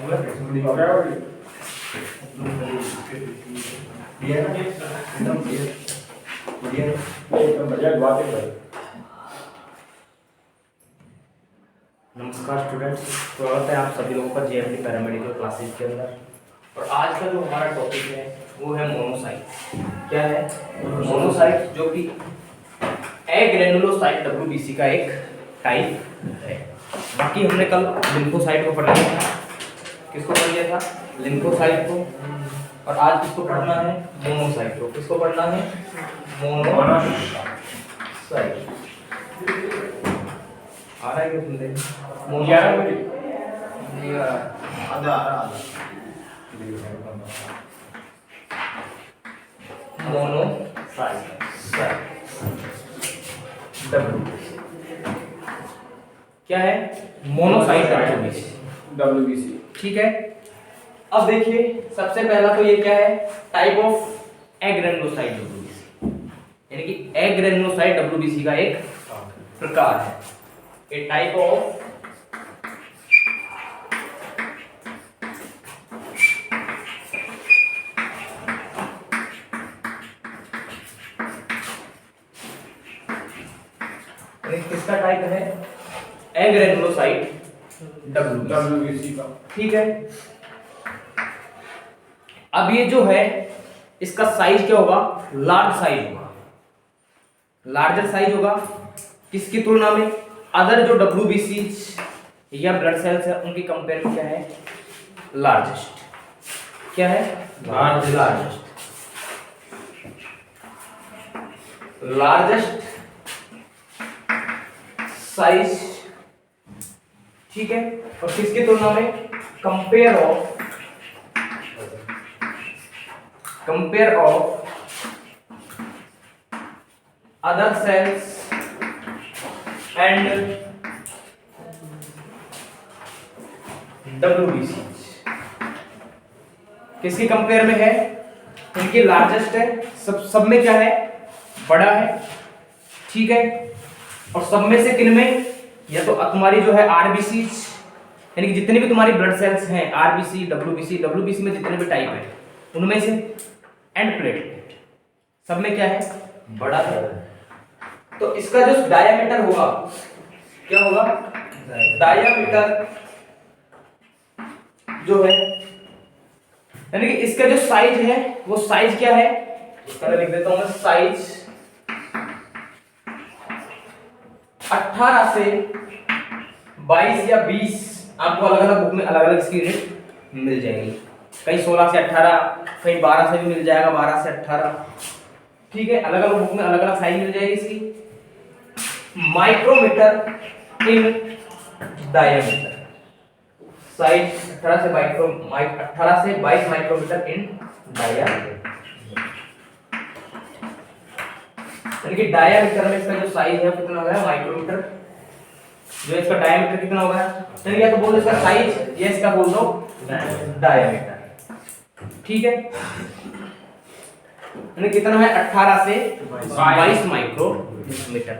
नमस्कार स्टूडेंट्स, स्वागत है आप सभी लोगों का जेएमडी पैरामेडिकल क्लासेस के अंदर। और आज का जो हमारा टॉपिक है वो है मोनोसाइट। क्या है मोनोसाइट? जो कि एग्रेनुलोसाइट डब्ल्यूबीसी का एक टाइप है। बाकी हमने कल लिम्फोसाइट को पढ़ा था। किसको पढ़ लिया था? लिम्फोसाइट को। और आज किसको पढ़ना है? मोनोसाइट को। किसको पढ़ना है? मोनोसाइट। आ रहा है क्या सुन रहे? मोनोसाइट क्या है? Monocyte WBC. ठीक है। अब देखिए, सबसे पहला तो ये क्या है? टाइप ऑफ एग्रेनुलोसाइट डब्ल्यूबीसी, यानी कि एग्रेनुलोसाइट डब्ल्यूबीसी का एक प्रकार है। ए टाइप ऑफ किसका टाइप है? एग्रेनुलोसाइट डब्ल्यूबीसी का। ठीक है। अब ये जो है इसका साइज क्या होगा? लार्ज साइज होगा, लार्जर साइज होगा। किसकी तुलना में? अदर जो डब्ल्यूबीसी या ब्लड सेल्स है उनकी कंपेयर में क्या है? लार्जेस्ट। क्या है? Largest size. ठीक है। और किसकी तुलना में? Compare of other sales and WBC. किसकी कंपेयर में है? इनकी लार्जेस्ट है। सब में क्या है? बड़ा है। ठीक है। और सब में से किन में? या तो तुम्हारी जो है आरबीसी, यानी कि जितनी भी तुम्हारी ब्लड सेल्स हैं, आरबीसी, डब्ल्यूबीसी में जितने भी टाइप है उनमें से, एंड प्लेटलेट, सब में क्या है? बड़ा है। तो इसका जो डायमीटर होगा, क्या होगा? डायमीटर जो है, यानी कि इसका जो साइज है वो साइज क्या है? इसका लिख देता हूं मैं, साइज 18 से 22 या 20। आपको अलग अलग बुक में अलग अलग इसकी रेट मिल जाएगी। कहीं 16 से 18, कहीं 12 से भी मिल जाएगा, 12 से 18। ठीक है। अलग अलग बुक में अलग अलग साइज मिल जाएगी इसकी। माइक्रोमीटर इन डायमीटर, साइज 18 से 22 माइक्रोमीटर इन डायमीटर। यानी कि डायमीटर में इसका जो साइज है कितना होगा? माइक्रोमीटर। जो इसका डायमीटर कितना होगा? यानी या तो बोल दो इसका साइज, या इसका बोल दो डायमीटर। ठीक है। यानी कितना है? 18 से 22 माइक्रोमीटर।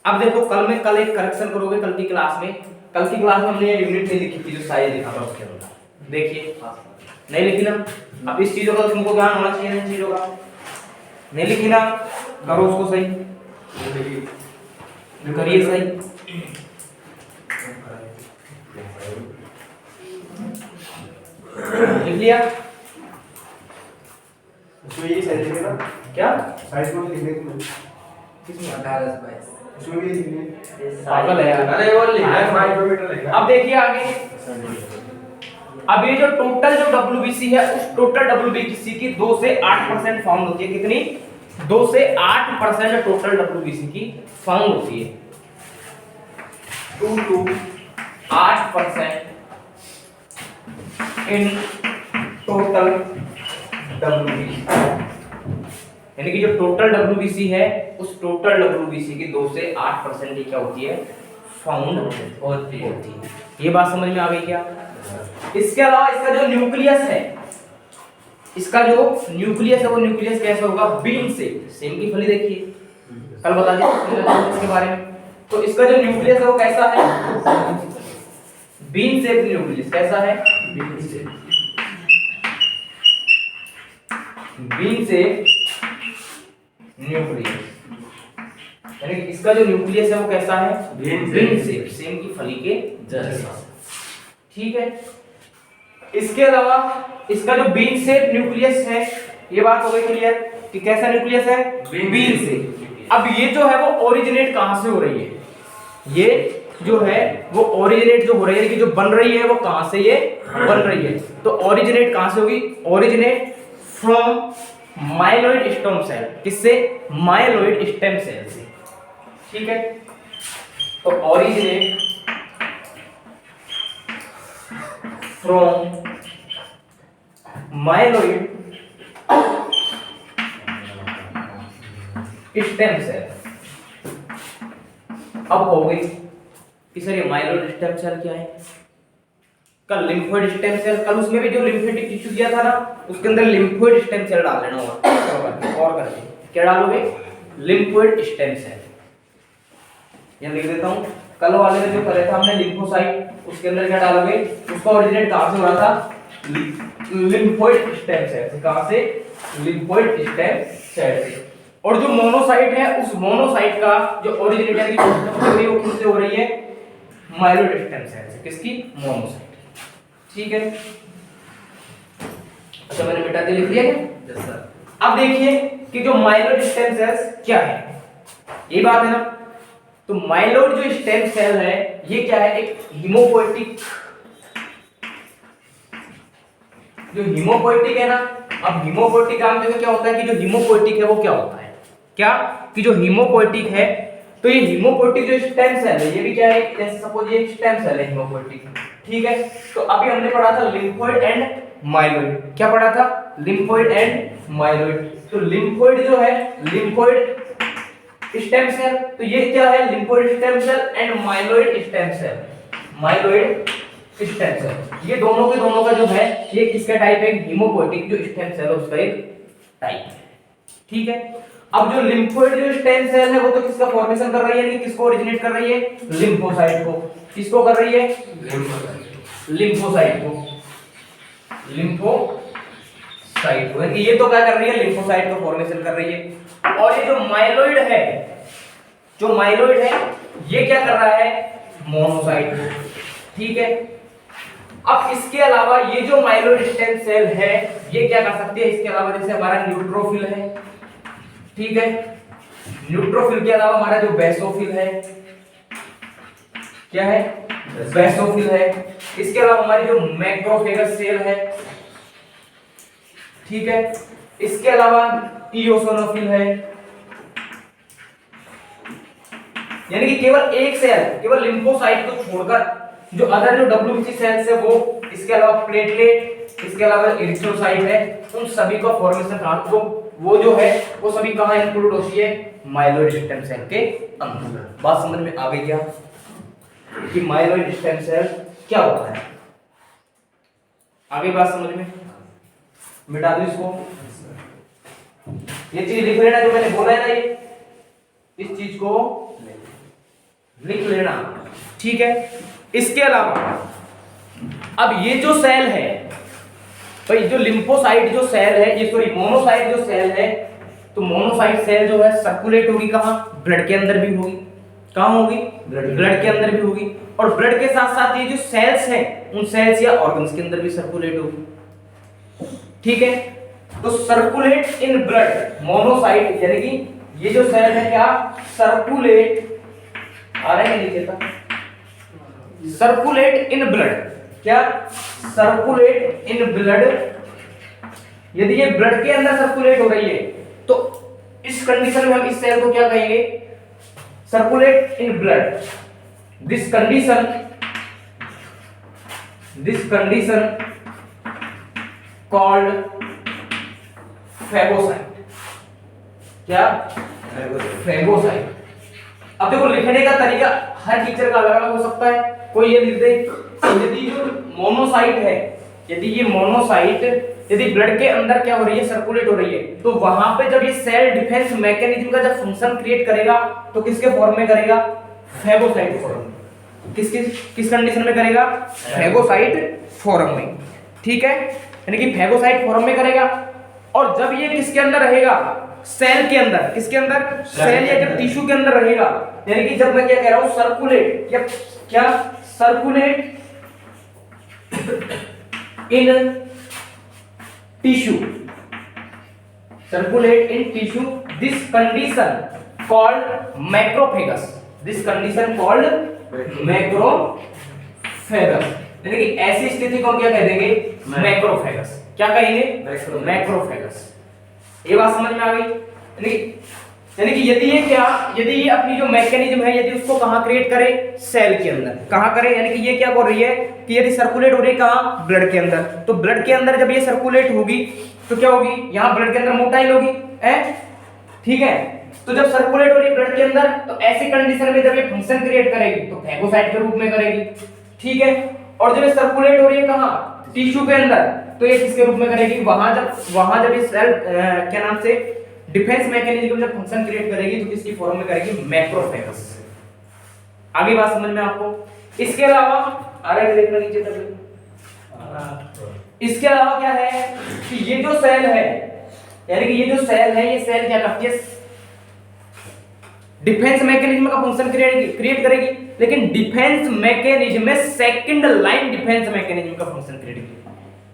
अब देखो, कल एक करेक्शन करोगे कल की क्लास में। कल की क्लास में हमने यूनिट नहीं लिखी थी, जो साइज लिखा था उसके अंदर। देखिए, नहीं लिखी ना? अब इस चीजों का तुमको ज्ञान होना चाहिए। इन चीजों का नहीं लिखी ना? करो उसको सही, करिए सही। लिख लिया? इसमें ये साइज लिखे ना? क्या साइज को लिखने को किसमें? 18 से 22। इसमें भी लिखने। पागल है यार। अरे वो लिखा है, माइक्रोमीटर लिखा। अब देखिए आगे। अब ये जो टोटल जो डब्ल्यूबीसी है, उस टोटल डब्ल्यूबीसी की 2 से 8% फाउंड होती है। कितनी? 2 से 8% टोटल डब्ल्यूबीसी की फाउंड होती है। 2 to 8% इन टोटल डब्ल्यूबीसी। यानी कि जो टोटल डब्ल्यूबीसी है, उस टोटल डब्ल्यूबीसी की 2 से 8% ही क्या होती है? फाउंड होती है। ये बात समझ में आ गई क्या? इसके अलावा इसका जो न्यूक्लियस है, इसका जो न्यूक्लियस है वो न्यूक्लियस कैसा होगा? Bean shape. सेम की फली देखिए, कल बता दिया इसके बारे में। तो इसका जो न्यूक्लियस है वो कैसा है? Bean shape nucleus. कैसा है? बीन से न्यूक्लियस, यानी कि इसका जो न्यूक्लियस है वो कैसा है? बीन से, सेम की फली के जैसा। ठीक है, इसके अलावा इसका जो बीन से न्यूक्लियस है, ये बात हो गई क्लियर कि कैसा न्यूक्लियस है? बीन से। अब ये जो है वो ओरिजिनेट कहां से हो रही है? ये जो है वो ओरिजिनेट जो हो रही है कि जो बन रही है वो कहां से ये बन रही है? तो ओरिजिनेट कहां से होगी? Originate from myeloid stem cell. किससे? माइलोइड स्टेम सेल से। ठीक है, तो originate from myeloid stem cell. अब हो गई कि सर ये माइलोइड स्टेम सेल क्या है? कल लिम्फोइड स्टेम सेल, कल उसमें भी जो लिम्फेटिक टिश्यू दिया था ना, उसके अंदर लिम्फोइड स्टेम सेल डाल देना होगा। और करके क्या डालोगे? Lymphoid stem cell. यहां लिख देता हूं, कल वाले में जो करे था हमने लिम्फोसाइट, उसके अंदर क्या डालोगे? उसका ओरिजिनेट कहां से हो रहा था? लिम्फोइड स्टेम सेल से। कहां से? लिम्फोइड स्टेम सेल से। और जो मोनोसाइट है, उस मोनोसाइट का जो ओरिजिनेट है वो किससे हो रही है? माइलोइड स्टेम सेल से। किसकी? मोनोसाइट। ठीक है, अच्छा मैंने मिटा के लिख लिया है। Yes sir. अब देखिए कि जो माइलोइड स्टेम सेल्स क्या है, ये बात है ना। तो माइलोइड जो स्टेम सेल है ये क्या है? एक हीमोपोएटिक, जो हीमोपोएटिक है ना। अब हीमोपोएटिक आप देखो क्या होता है कि जो हीमोपोएटिक है वो क्या होता है? क्या कि जो हीमोपोएटिक है, तो ये हीमोपोएटिक जो स्टेम सेल है ये भी क्या है? जैसे सपोज ये स्टेम सेल है हीमोपोएटिक। ठीक है, तो अभी हमने पढ़ा था लिम्फोइड एंड माइलोइड। क्या पढ़ा था? Lymphoid and myeloid. तो लिम्फोइड जो है, लिम्फोइड स्टेम सेल, तो ये क्या है? Lymphoid stem cell and myeloid stem cell. Myeloid stem cell, ये दोनों के दोनों का जो है ये किसका टाइप है? हीमोपोएटिक जो स्टेम सेल है उसका एक टाइप है। ठीक है, अब जो लिम्फोइड जो स्टेम सेल है वो तो किसका फॉर्मेशन कर रही है? कि किसको ओरिजिनेट कर रही है? लिम्फोसाइट को। किसको कर रही है? लिम्फोसाइट को। लिम्फोसाइट को, ये तो क्या कर रही है? लिम्फोसाइट को फॉर्मेशन कर रही है। और ये जो माइलोइड है, जो माइलोइड है ये क्या कर रहा है? मोनोसाइट को। ठीक है, अब इसके अलावा ये जो माइलोइड स्टेम सेल है ये क्या कर सकती है? इसके अलावा जैसे हमारा न्यूट्रोफिल है, ठीक है, न्यूट्रोफिल के अलावा हमारा जो बेसोफिल है, क्या है? बेसोफिल है। इसके अलावा हमारी जो मैक्रोफेगस सेल है, ठीक है, इसके अलावा इओसिनोफिल है। यानी कि केवल एक सेल, केवल लिम्फोसाइट को छोड़कर जो अदर जो डब्ल्यूबीसी सेल्स है वो, इसके अलावा प्लेटलेट, इसके अलावा इरिथ्रोसाइट है, उन सभी का फॉर्मेशन वो जो है वो सभी कहां इंक्लूड होती है? माइलोइड स्टेम सेल के अंदर। बात समझ में आ गई क्या कि माइलोइड स्टेम सेल क्या होता है? आगे बात समझ में? मिटा दो इसको, ये चीज लिख लेना जो मैंने बोला है ना, ये इस चीज को लिख लेना। ठीक है, इसके अलावा अब ये जो सेल है भाई, जो लिम्फोसाइट जो सेल है, ये सॉरी मोनोसाइट जो सेल है, तो मोनोसाइट सेल जो है सर्कुलेट होगी कहां? ब्लड के अंदर भी होगी। कहां होगी? ब्लड के अंदर भी होगी। और ब्लड के साथ साथ ये जो सेल्स हैं उन सेल्स या ऑर्गन्स के अंदर भी सर्कुलेट होगी। ठीक है, तो सर्कुलेट इन ब्लड, मोनोसाइट यानी कि ये जो सेल है क्या? सर्कुलेट, आ रहा है नीचे तक, सर्कुलेट इन ब्लड। क्या? Circulate in blood. यदि ये ब्लड के अंदर सर्कुलेट हो रही है तो इस कंडीशन में हम इस सेल को क्या कहेंगे? Circulate in blood. This condition called phagocyte. क्या? फेगोसाइट। अब देखो लिखने का तरीका हर टीचर का अलग अलग हो सकता है। कोई ये लिख दे, यदि जो मोनोसाइट है, यदि ये मोनोसाइट यदि ब्लड के अंदर क्या हो रही है? सर्कुलेट हो रही है, तो वहां पे जब ये सेल डिफेंस मैकेनिज्म का जब फंक्शन क्रिएट करेगा तो किसके फॉर्म में करेगा? Phagocyte form. किस कंडीशन में करेगा? फैगोसाइट फॉर्म में, ठीक है, यानी कि फैगोसाइट फॉर्म में करेगा। और जब ये किसके अंदर रहेगा? सेल के अंदर। किसके अंदर? सेल या जब टिश्यू के अंदर रहेगा, यानी कि जब मैं क्या कह रहा हूं, सर्कुलेट या क्या, circulate in tissue, circulate in tissue, this condition called macrophages, this condition called macrophages, यानी कि ऐसी स्थिति को हम क्या कह देंगे? मैक्रोफेगस। क्या कहेंगे? मैक्रोफेगस। ये बात समझ में आ गई? यानी कि यदि ये क्या, यदि ये अपनी जो मैकेनिज्म है, यदि उसको कहां क्रिएट करे? सेल के अंदर। कहां करे? यानी कि ये क्या बोल रही है कि यदि सर्कुलेट हो रही है कहां? ब्लड के अंदर, तो ब्लड के अंदर जब ये सर्कुलेट होगी तो क्या होगी? यहां ब्लड के अंदर मोटाइल होगी, ठीक है। तो जब सर्कुलेट हो रही है ब्लड के अंदर, तो ऐसी कंडीशन में जब ये फंक्शन क्रिएट करेगी तो फैगोसाइट के रूप में करेगी, ठीक है। और जब ये सर्कुलेट हो रही है कहां? टिश्यू के अंदर, तो ये किसके रूप में करेगी? वहां जब ये सेल क्या नाम से डिफेंस मैकेनिज्म जब फंक्शन क्रिएट करेगी तो किसकी फॉर्म में करेगी? मैक्रोफेगस। आगे बात समझ में आपको? इसके अलावा अरे देखना नीचे तक, इसके अलावा क्या है कि ये जो सेल है, यानी कि ये जो सेल है, ये सेल क्या करती है? डिफेंस मैकेनिज्म का फंक्शन क्रिएट करेगी, लेकिन डिफेंस मैकेनिज्म में सेकंड लाइन डिफेंस मैकेनिज्म का फंक्शन क्रिएट करेगी।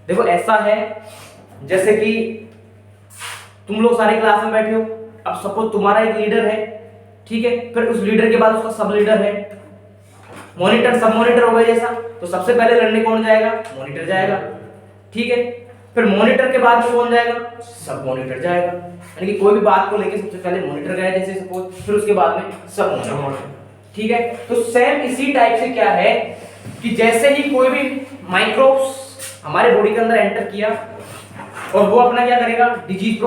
देखो ऐसा है जैसे कि तुम लोग सारे क्लास में बैठे हो, अब सपोज तुम्हारा एक लीडर है, ठीक है, फिर उस लीडर के बाद उसका सब लीडर है, मॉनिटर सब मॉनिटर हो गया जैसा, तो सबसे पहले लड़ने कौन जाएगा? मॉनिटर जाएगा, ठीक है। फिर मॉनिटर के बाद में कौन जाएगा? सब मॉनिटर जाएगा, यानी कि कोई भी बात को लेके सबसे पहले मॉनिटर गया जैसे सपोज, फिर उसके बाद में सब मॉनिटर, ठीक है। तो सेम इसी टाइप से क्या है कि जैसे ही कोई भी माइक्रोब्स हमारे बॉडी के अंदर एंटर किया और वो अपना क्या करेगा? डिजीज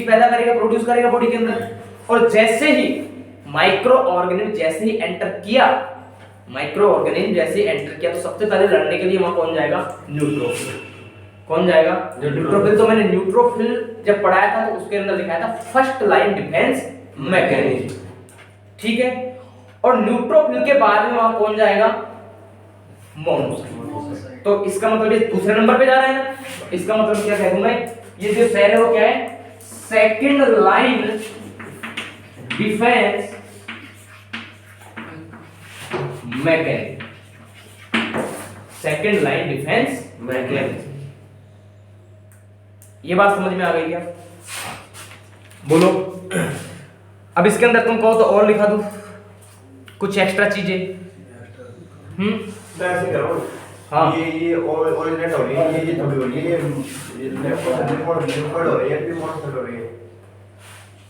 पैदा करेगा, प्रोड्यूस करेगा बॉडी के अंदर, और जैसे ही माइक्रो ऑर्गेनिज्म जैसे ही एंटर किया, तो सबसे पहले लड़ने के लिए वहां कौन जाएगा? न्यूट्रोफिल। कौन जाएगा? न्यूट्रोफिल। तो मैंने न्यूट्रोफिल जब पढ़ाया था तो उसके अंदर लिखा था फर्स्ट लाइन डिफेंस मैकेनिज्म, ठीक है। और न्यूट्रोफिल के बाद में वहां कौन जाएगा? मोनोसाइट। तो इसका मतलब ये दूसरे नंबर पे जा रहा है ना, इसका मतलब क्या कह दूं मैं, ये जो सेल है वो क्या है? Second line defence mechanism, second line defence mechanism. ये बात समझ में आ गई क्या? बोलो। अब इसके अंदर तुम कहो तो और लिखा दूं कुछ एक्स्ट्रा चीजें? मैं ऐसे कर रहा हूं, हाँ। ये ओरिजिनेट हो रही है, ये थोड़ी हो रही है, ये लिक्विड हो रही है, फिर मोनोसाइट हो रही है।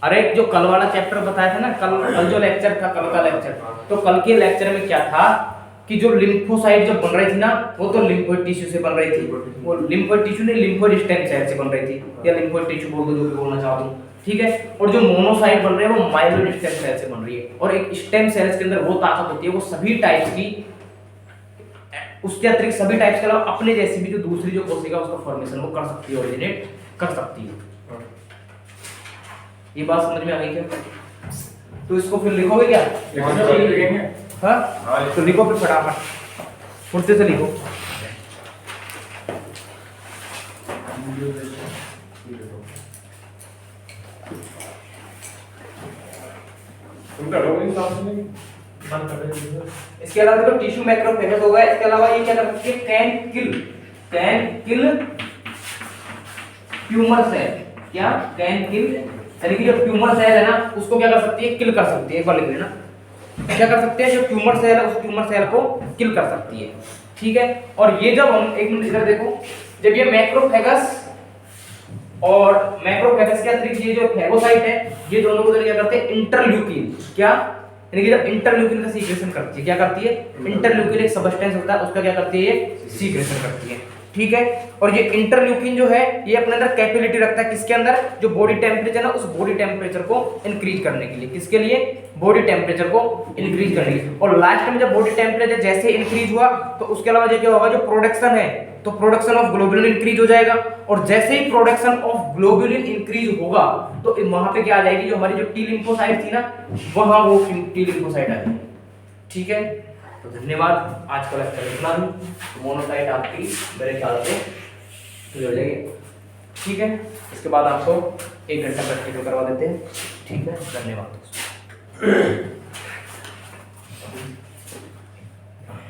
अरे जो कल वाला चैप्टर बताया था ना, कल जो लेक्चर था, कल का लेक्चर, तो कल के लेक्चर में क्या था कि जो लिम्फोसाइट जब बन रही थी ना, वो तो लिम्फोइड टिश्यू से बन रही थी, वो लिम्फोइड टिश्यू नहीं, लिम्फोइड स्टेम सेल से बन रही थी, या लिम्फोइड टिश्यू बोल दो, जो भी बोलना चाहो तुम, ठीक है। और जो मोनोसाइट बन रहे हैं वो माइलोइड स्टेम सेल से बन रही है, और एक स्टेम सेल्स के अंदर वो ताकत होती है, वो सभी टाइप्स की, उसके अतिरिक्त सभी टाइप्स के अलावा अपने जैसी भी जो दूसरी जो कोशिका उसका फॉर्मेशन वो कर सकती है, ओरिजिनेट कर सकती है। ये बात समझ में आ गई क्या? तो इसको फिर लिखोगे क्या? हाँ, तो लिखो फिर फटाफट, फुर्ती से लिखो। इसके अलावा तो टिश्यू मैक्रोफेगस हो गया, इसके अलावा ये क्या कर सकती है? Can kill tumour cell. क्या? कैन किल, यानी कि जो ट्यूमर सेल है ना उसको क्या कर सकती है? किल कर सकती है। एक बार लिख लेना, क्या कर सकते हैं? जो ट्यूमर सेल है उस ट्यूमर सेल को किल कर सकती है, ठीक है। और ये जब हम एक मिनट इधर देखो, जब ये मैक्रोफेगस और मैक्रोफेगस के अतिरिक्त ये जो फैगोसाइट है, ये दोनों को क्या करते हैं? इंटरल्यूकिन। क्या? यानी कि जब इंटरल्यूकिन का सीक्रेशन करती है, क्या करती है? इंटरल्यूकिन एक सब्सटेंस होता है, उसका क्या करती है? ये सीक्रेशन करती है, ठीक है। और ये इंटरल्यूकिन जो है ये अपने अंदर कैपेबिलिटी रखता है किसके अंदर? जो बॉडी टेम्परेचर है उस बॉडी टेम्परेचर को इंक्रीज करने के लिए। किसके लिए? बॉडी टेम्परेचर को इंक्रीज करने के लिए। और लास्ट में जब बॉडी टेम्परेचर जैसे इंक्रीज हुआ तो उसके अलावा जो क्या होगा? जो प्रोडक्शन है, तो प्रोडक्शन ऑफ ग्लोबुलिन इंक्रीज हो जाएगा, और जैसे ही प्रोडक्शन ऑफ ग्लोबुलिन इंक्रीज होगा तो वहां पे क्या आ जाएगी? जो हमारी जो टी लिम्फोसाइट थी ना, वहां वो टी लिम्फोसाइट आ जाएगी, ठीक है। तो धन्यवाद, आज का लेक्चर इतना ही। मोनोसाइट आपकी मेरे ख्याल से क्लियर हो जाएगी, ठीक है। इसके बाद आपको 1 घंटा प्रैक्टिकल करवा देते हैं, ठीक है। धन्यवाद।